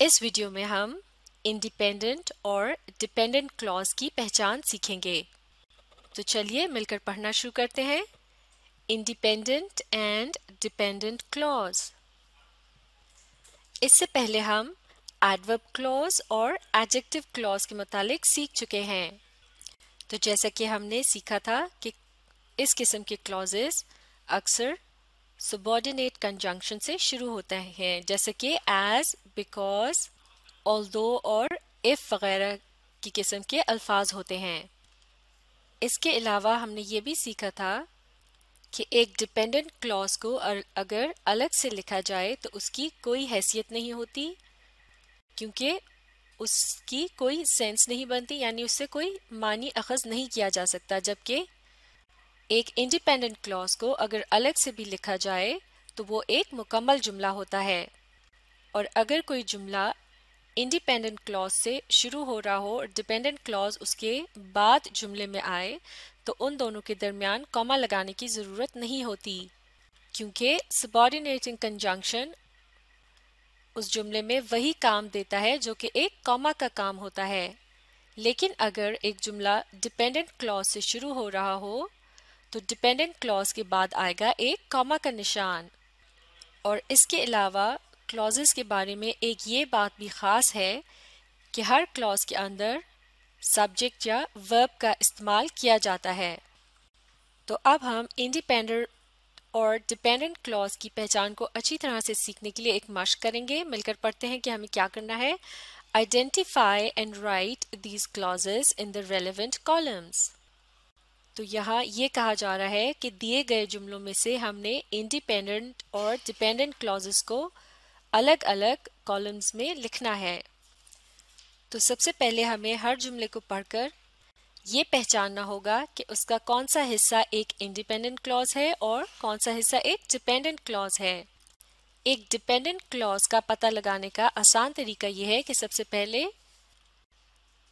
इस वीडियो में हम इंडिपेंडेंट और डिपेंडेंट क्लॉज की पहचान सीखेंगे। तो चलिए मिलकर पढ़ना शुरू करते हैं। Independent and dependent clause. इससे पहले हम एडवर्ब क्लॉज और एडजेक्टिव क्लॉज के मुतालिक सीख चुके हैं। तो जैसा कि हमने सीखा था कि इस किस्म के क्लॉजेस अक्सर सबऑर्डिनेट कंजंक्शन से शुरू होते हैं, जैसे कि एज, बिकॉज, ऑल्दो और इफ वगैरह की किस्म के अल्फाज होते हैं। इसके अलावा हमने ये भी सीखा था कि एक डिपेंडेंट क्लॉज को अगर अलग से लिखा जाए तो उसकी कोई हैसियत नहीं होती, क्योंकि उसकी कोई सेंस नहीं बनती, यानी उससे कोई मानी अखज़ नहीं किया जा सकता। जबकि एक इंडिपेंडेंट क्लॉज को अगर अलग से भी लिखा जाए तो वो एक मुकम्मल जुमला होता है। और अगर कोई जुमला इंडिपेंडेंट क्लॉज से शुरू हो रहा हो और डिपेंडेंट क्लॉज उसके बाद जुमले में आए तो उन दोनों के दरमियान कॉमा लगाने की ज़रूरत नहीं होती, क्योंकि सबऑर्डिनेटिंग कंजंक्शन उस जुमले में वही काम देता है जो कि एक कॉमा का काम होता है। लेकिन अगर एक जुमला डिपेंडेंट क्लॉज से शुरू हो रहा हो तो डिपेंडेंट क्लॉज के बाद आएगा एक कॉमा का निशान। और इसके अलावा क्लॉजेस के बारे में एक ये बात भी ख़ास है कि हर क्लॉज के अंदर सब्जेक्ट या वर्ब का इस्तेमाल किया जाता है। तो अब हम इंडिपेंडेंट और डिपेंडेंट क्लॉज की पहचान को अच्छी तरह से सीखने के लिए एक मश्क करेंगे। मिलकर पढ़ते हैं कि हमें क्या करना है। Identify and right these clauses in the relevant columns. तो यहाँ ये कहा जा रहा है कि दिए गए जुमलों में से हमने इंडिपेंडेंट और डिपेंडेंट क्लॉजेस को अलग अलग कॉलम्स में लिखना है। तो सबसे पहले हमें हर जुमले को पढ़कर ये पहचानना होगा कि उसका कौन सा हिस्सा एक इंडिपेंडेंट क्लॉज है और कौन सा हिस्सा एक डिपेंडेंट क्लॉज है। एक डिपेंडेंट क्लॉज का पता लगाने का आसान तरीका यह है कि सबसे पहले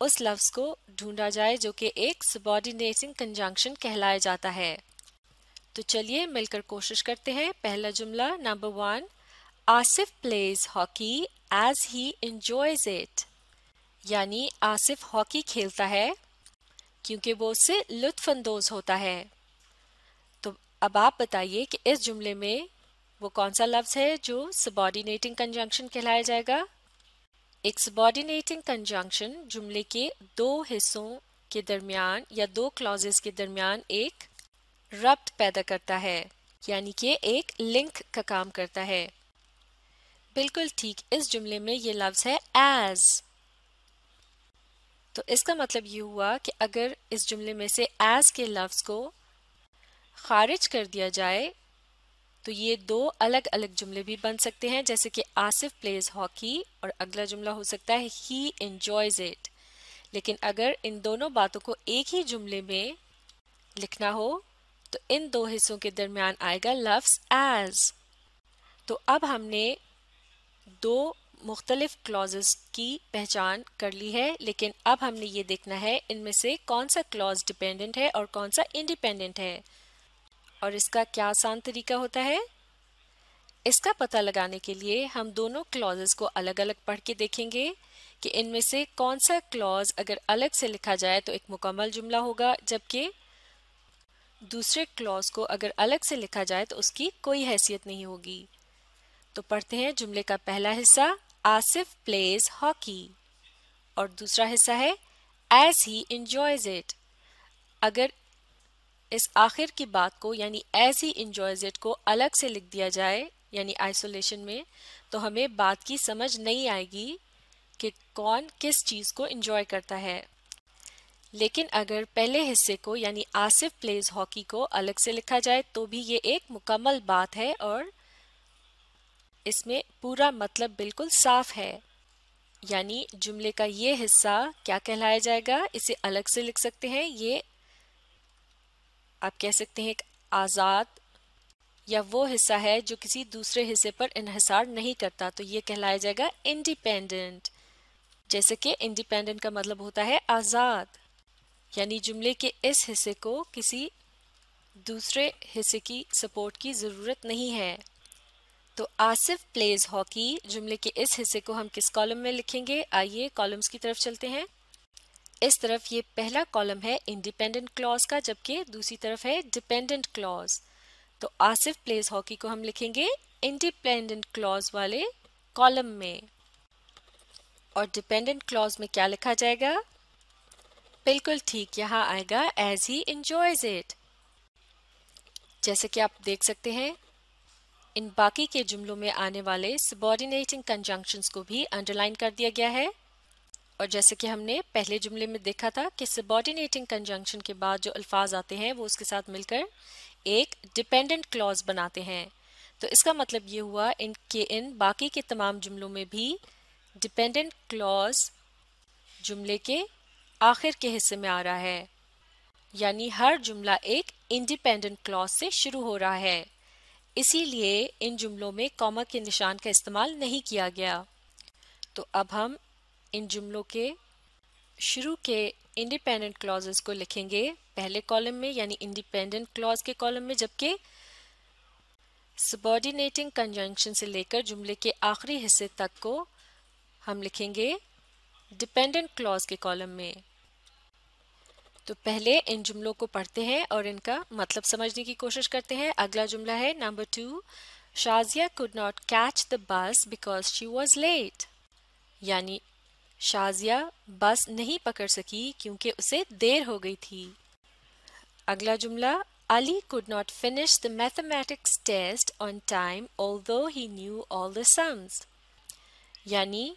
उस लफ्ज को ढूंढा जाए जो कि एक सबऑर्डिनेटिंग कंजंक्शन कहलाया जाता है। तो चलिए मिलकर कोशिश करते हैं। पहला जुमला number 1, Asif plays hockey as he enjoys it, यानी आसिफ हॉकी खेलता है क्योंकि वो उससे लुत्फ अंदोज होता है। तो अब आप बताइए कि इस जुमले में वो कौन सा लफ्ज है जो सबऑर्डिनेटिंग कंजंक्शन कहलाया जाएगा। एक सबऑर्डिनेटिंग कंजंक्शन जुमले के दो हिस्सों के दरमियान या दो क्लॉजेस के दरमियान एक रब्त पैदा करता है, यानी कि एक लिंक का काम करता है। बिल्कुल ठीक, इस जुमले में ये लफ्ज है एज। तो इसका मतलब ये हुआ कि अगर इस जुमले में से एज के लफ्ज को खारिज कर दिया जाए तो ये दो अलग अलग जुमले भी बन सकते हैं, जैसे कि आसिफ प्लेज हॉकी और अगला जुमला हो सकता है ही एंजॉयज इट। लेकिन अगर इन दोनों बातों को एक ही जुमले में लिखना हो तो इन दो हिस्सों के दरमियान आएगा लफ्ज एज। तो अब हमने दो मुख्तलिफ क्लॉजेस की पहचान कर ली है, लेकिन अब हमने ये देखना है इनमें से कौन सा क्लॉज डिपेंडेंट है और कौन सा इंडिपेंडेंट है। और इसका क्या आसान तरीका होता है। इसका पता लगाने के लिए हम दोनों क्लॉजेस को अलग अलग पढ़ के देखेंगे कि इनमें से कौन सा क्लॉज अगर अलग से लिखा जाए तो एक मुकम्मल जुमला होगा, जबकि दूसरे क्लॉज को अगर अलग से लिखा जाए तो उसकी कोई हैसियत नहीं होगी। तो पढ़ते हैं जुमले का पहला हिस्सा आसिफ प्लेज हॉकी और दूसरा हिस्सा है एज ही एंजॉयज इट। अगर इस आखिर की बात को यानी एज ही एंजॉयज इट को अलग से लिख दिया जाए यानी आइसोलेशन में, तो हमें बात की समझ नहीं आएगी कि कौन किस चीज़ को एंजॉय करता है। लेकिन अगर पहले हिस्से को यानी आसिफ प्लेज हॉकी को अलग से लिखा जाए तो भी ये एक मुकम्मल बात है और इसमें पूरा मतलब बिल्कुल साफ है। यानी जुमले का ये हिस्सा क्या कहलाया जाएगा, इसे अलग से लिख सकते हैं। ये आप कह सकते हैं एक आज़ाद या वो हिस्सा है जो किसी दूसरे हिस्से पर इन्हिसार नहीं करता, तो ये कहलाया जाएगा इंडिपेंडेंट। जैसे कि इंडिपेंडेंट का मतलब होता है आज़ाद, यानी जुमले के इस हिस्से को किसी दूसरे हिस्से की सपोर्ट की ज़रूरत नहीं है। तो आसिफ प्लेज हॉकी जुमले के इस हिस्से को हम किस कॉलम में लिखेंगे? आइए कॉलम्स की तरफ चलते हैं। इस तरफ ये पहला कॉलम है इंडिपेंडेंट क्लॉज का, जबकि दूसरी तरफ है डिपेंडेंट क्लॉज। तो आसिफ प्लेज हॉकी को हम लिखेंगे इंडिपेंडेंट क्लॉज वाले कॉलम में, और डिपेंडेंट क्लॉज में क्या लिखा जाएगा? बिल्कुल ठीक, यहाँ आएगा एज ही एंजॉयज इट। जैसे कि आप देख सकते हैं, इन बाकी के जुमलों में आने वाले सबऑर्डिनेटिंग कंजंक्शंस को भी अंडरलाइन कर दिया गया है। और जैसे कि हमने पहले जुमले में देखा था कि सबऑर्डिनेटिंग कंजंक्शन के बाद जो अल्फाज आते हैं वो उसके साथ मिलकर एक डिपेंडेंट क्लॉज बनाते हैं। तो इसका मतलब ये हुआ इन बाकी के तमाम जुमलों में भी डिपेंडेंट क्लॉज जुमले के आखिर के हिस्से में आ रहा है, यानी हर जुमला एक इंडिपेंडेंट क्लॉज से शुरू हो रहा है। इसीलिए इन जुमलों में कॉमा के निशान का इस्तेमाल नहीं किया गया। तो अब हम इन जुमलों के शुरू के इंडिपेंडेंट क्लॉजेस को लिखेंगे पहले कॉलम में, यानी इंडिपेंडेंट क्लॉज के कॉलम में, जबकि सबऑर्डिनेटिंग कंजंक्शन से लेकर जुमले के आखिरी हिस्से तक को हम लिखेंगे डिपेंडेंट क्लॉज के कॉलम में। तो पहले इन जुमलों को पढ़ते हैं और इनका मतलब समझने की कोशिश करते हैं। अगला जुमला है number 2, Shazia could not catch the bus because she was late, यानी शाजिया बस नहीं पकड़ सकी क्योंकि उसे देर हो गई थी। अगला जुमला, Ali could not finish the mathematics test on time although he knew all the sums, यानी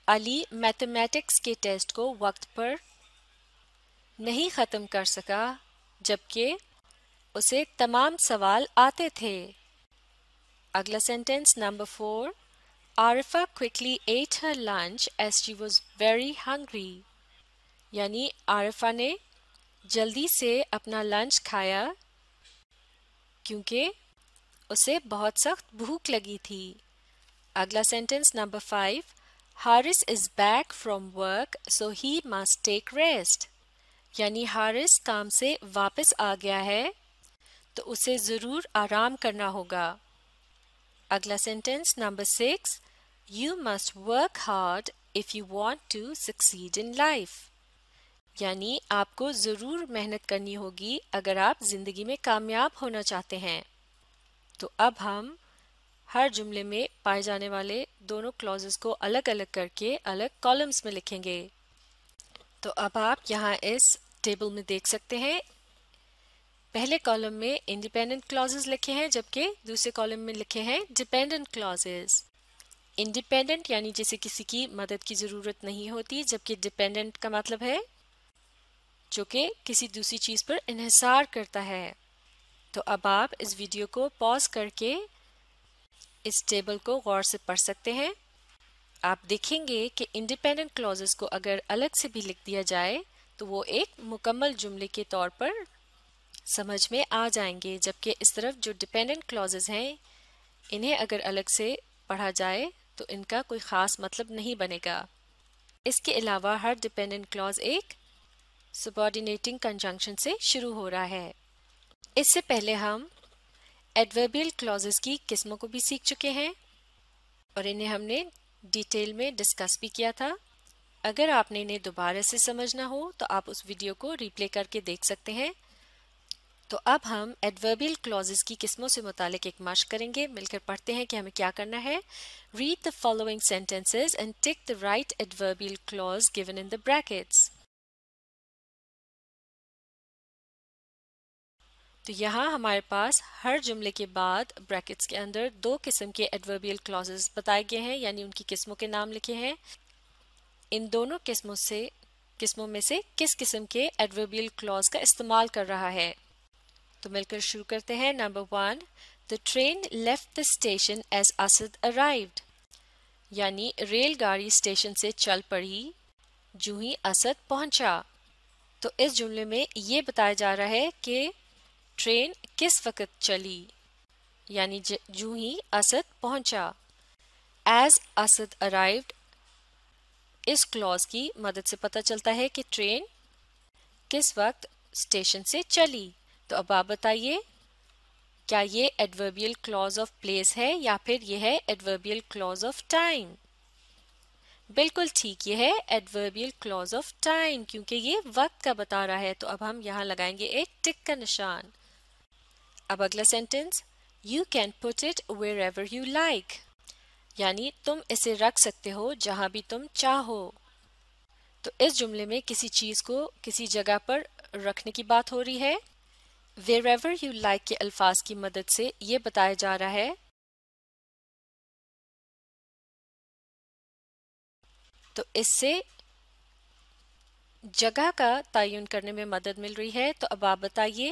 अली मैथमेटिक्स के टेस्ट को वक्त पर नहीं ख़त्म कर सका जबकि उसे तमाम सवाल आते थे। अगला sentence number 4, Arifa quickly ate her lunch as she was very hungry, यानी आरिफा ने जल्दी से अपना लंच खाया क्योंकि उसे बहुत सख्त भूख लगी थी। अगला sentence number 5, Haris is back from work so he must take rest, यानी हारिस काम से वापस आ गया है तो उसे ज़रूर आराम करना होगा। अगला sentence number 6, you must work hard if you want to succeed in life, यानी आपको ज़रूर मेहनत करनी होगी अगर आप ज़िंदगी में कामयाब होना चाहते हैं। तो अब हम हर जुमले में पाए जाने वाले दोनों क्लॉजेस को अलग अलग करके अलग कॉलम्स में लिखेंगे। तो अब आप यहाँ इस टेबल में देख सकते हैं, पहले कॉलम में इंडिपेंडेंट क्लॉजेस लिखे हैं जबकि दूसरे कॉलम में लिखे हैं डिपेंडेंट क्लॉजेस। इंडिपेंडेंट यानी जिसे किसी की मदद की ज़रूरत नहीं होती, जबकि डिपेंडेंट का मतलब है जो कि किसी दूसरी चीज़ पर इन्हिसार करता है। तो अब आप इस वीडियो को पॉज करके इस टेबल को गौर से पढ़ सकते हैं। आप देखेंगे कि इंडिपेंडेंट क्लॉजेस को अगर अलग से भी लिख दिया जाए तो वो एक मुकम्मल जुमले के तौर पर समझ में आ जाएंगे, जबकि इस तरफ जो डिपेंडेंट क्लॉजेस हैं इन्हें अगर अलग से पढ़ा जाए तो इनका कोई ख़ास मतलब नहीं बनेगा। इसके अलावा हर डिपेंडेंट क्लॉज एक सबऑर्डिनेटिंग कंजंक्शन से शुरू हो रहा है। इससे पहले हम एडवर्बियल क्लॉजेस की किस्मों को भी सीख चुके हैं और इन्हें हमने डिटेल में डिस्कस भी किया था। अगर आपने इन्हें दोबारा से समझना हो तो आप उस वीडियो को रिप्ले करके देख सकते हैं। तो अब हम एडवर्बियल क्लॉजेस की किस्मों से मुतालिक एक मश्क करेंगे। मिलकर पढ़ते हैं कि हमें क्या करना है। Read the following sentences and tick the right adverbial clause given in the brackets. तो यहाँ हमारे पास हर जुमले के बाद ब्रैकेट्स के अंदर दो किस्म के एडवर्बियल क्लॉजेस बताए गए हैं, यानी उनकी किस्मों के नाम लिखे हैं। इन दोनों किस्मों में से किस किस्म के एडवर्बियल क्लॉज का इस्तेमाल कर रहा है। तो मिलकर शुरू करते हैं। Number 1, the train left the station as Asad arrived, यानी रेलगाड़ी स्टेशन से चल पड़ी जूं ही असद पहुंचा। तो इस जुमले में ये बताया जा रहा है कि ट्रेन किस वक्त चली, यानी जूं ही असद पहुंचा। एज असद अराइव्ड इस क्लॉज की मदद से पता चलता है कि ट्रेन किस वक्त स्टेशन से चली। तो अब आप बताइए کیا یہ ایڈوربیل کلوز آف پلیس ہے یا پھر یہ ہے ایڈوربیل کلوز آف ٹائم؟ بالکل ٹھیک، یہ ہے ایڈوربیل کلوز آف ٹائم کیونکہ یہ وقت کا بتا رہا ہے، تو اب ہم یہاں لگائیں گے ایک ٹک کا نشان۔ اب اگلا sentence, you can put it where ever you like, یعنی تم اسے رکھ سکتے ہو جہاں بھی تم چاہو۔ تو اس جملے میں کسی چیز کو کسی جگہ پر رکھنے کی بات ہو رہی ہے۔ wherever you like کے الفاظ کی مدد سے یہ بتایا جا رہا ہے تو اس سے جگہ کا تعین کرنے میں مدد مل رہی ہے۔ تو اب آپ بتائیے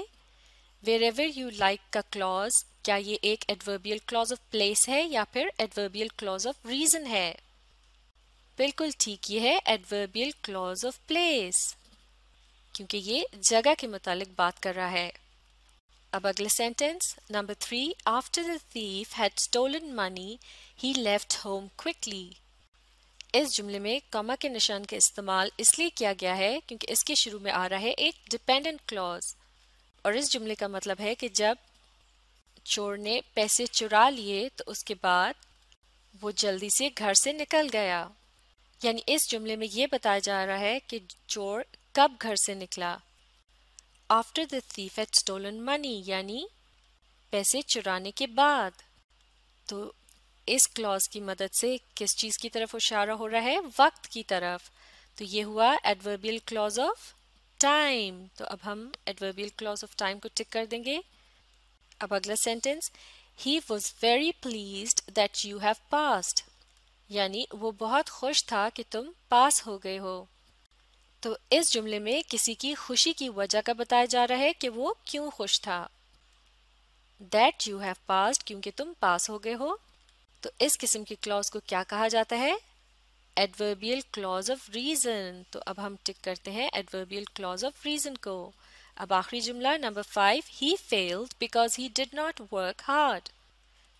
wherever you like کا clause کیا یہ ایک adverbial clause of place ہے یا پھر adverbial clause of reason ہے؟ بالکل ٹھیک، یہ ہے adverbial clause of place کیونکہ یہ جگہ کے متعلق بات کر رہا ہے۔ اب اگلے sentence number 3، after the thief had stolen money he left home quickly۔ اس جملے میں کاما کے نشان کا استعمال اس لیے کیا گیا ہے کیونکہ اس کے شروع میں آ رہا ہے ایک ڈیپینڈنٹ کلوز، اور اس جملے کا مطلب ہے کہ جب چور نے پیسے چرا لیے تو اس کے بعد وہ جلدی سے گھر سے نکل گیا، یعنی اس جملے میں یہ بتایا جا رہا ہے کہ چور کب گھر سے نکلا۔ after the thief had stolen money یعنی پیسے چرانے کے بعد۔ تو اس کلوز کی مدد سے کس چیز کی طرف اشارہ ہو رہا ہے؟ وقت کی طرف۔ تو یہ ہوا ایڈوربیل کلوز آف ٹائم۔ تو اب ہم ایڈوربیل کلوز آف ٹائم کو ٹک کر دیں گے۔ اب اگلا sentence, he was very pleased that you have passed، یعنی وہ بہت خوش تھا کہ تم پاس ہو گئے ہو۔ تو اس جملے میں کسی کی خوشی کی وجہ کا بتایا جا رہا ہے کہ وہ کیوں خوش تھا۔ that you have passed کیونکہ تم پاس ہو گئے ہو۔ تو اس قسم کی کلوز کو کیا کہا جاتا ہے؟ ایڈوربیل کلوز آف ریزن۔ تو اب ہم ٹک کرتے ہیں ایڈوربیل کلوز آف ریزن کو۔ اب آخری جملہ number 5، he failed because he did not work hard۔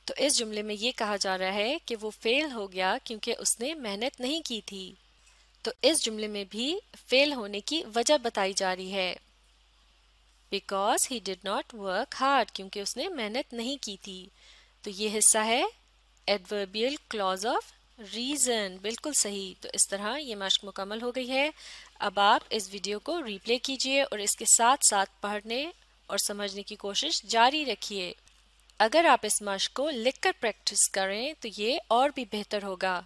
تو اس جملے میں یہ کہا جا رہا ہے کہ وہ فیل ہو گیا کیونکہ اس نے محنت نہیں کی تھی۔ تو اس جملے میں بھی فیل ہونے کی وجہ بتائی جا رہی ہے، because he did not work hard کیونکہ اس نے محنت نہیں کی تھی۔ تو یہ حصہ ہے ایڈوربیل کلوز آف ریزن، بالکل صحیح۔ تو اس طرح یہ مشق مکمل ہو گئی ہے۔ اب آپ اس ویڈیو کو ریپلے کیجئے اور اس کے ساتھ ساتھ پڑھنے اور سمجھنے کی کوشش جاری رکھیے۔ اگر آپ اس مشق کو لکھ کر پریکٹس کریں تو یہ اور بھی بہتر ہوگا۔